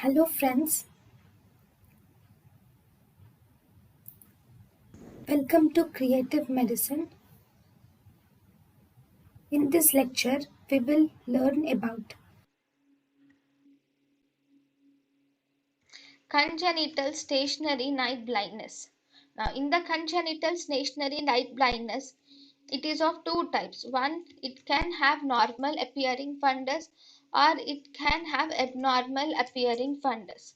Hello friends, welcome to Creative Medicine. In this lecture, we will learn about Congenital stationary night blindness. Now, in the congenital stationary night blindness, it is of two types. One, it can have normal appearing fundus or it can have abnormal appearing fundus.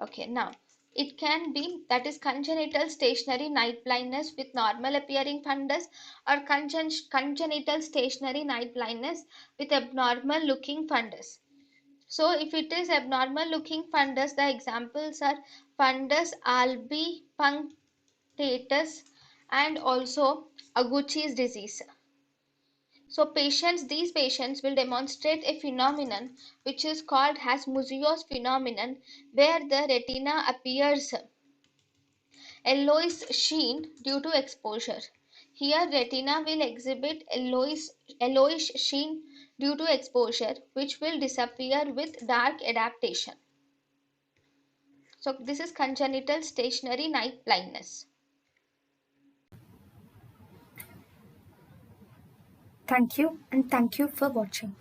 Okay, now it can be that is congenital stationary night blindness with normal appearing fundus or congenital stationary night blindness with abnormal looking fundus. So if it is abnormal looking fundus, the examples are fundus albipunctatus and also Aguchi's disease. So these patients will demonstrate a phenomenon which is called as Musio's phenomenon, where the retina appears yellowish sheen due to exposure. Here retina will exhibit yellowish sheen due to exposure, which will disappear with dark adaptation. So this is congenital stationary night blindness. thank you and thank you for watching.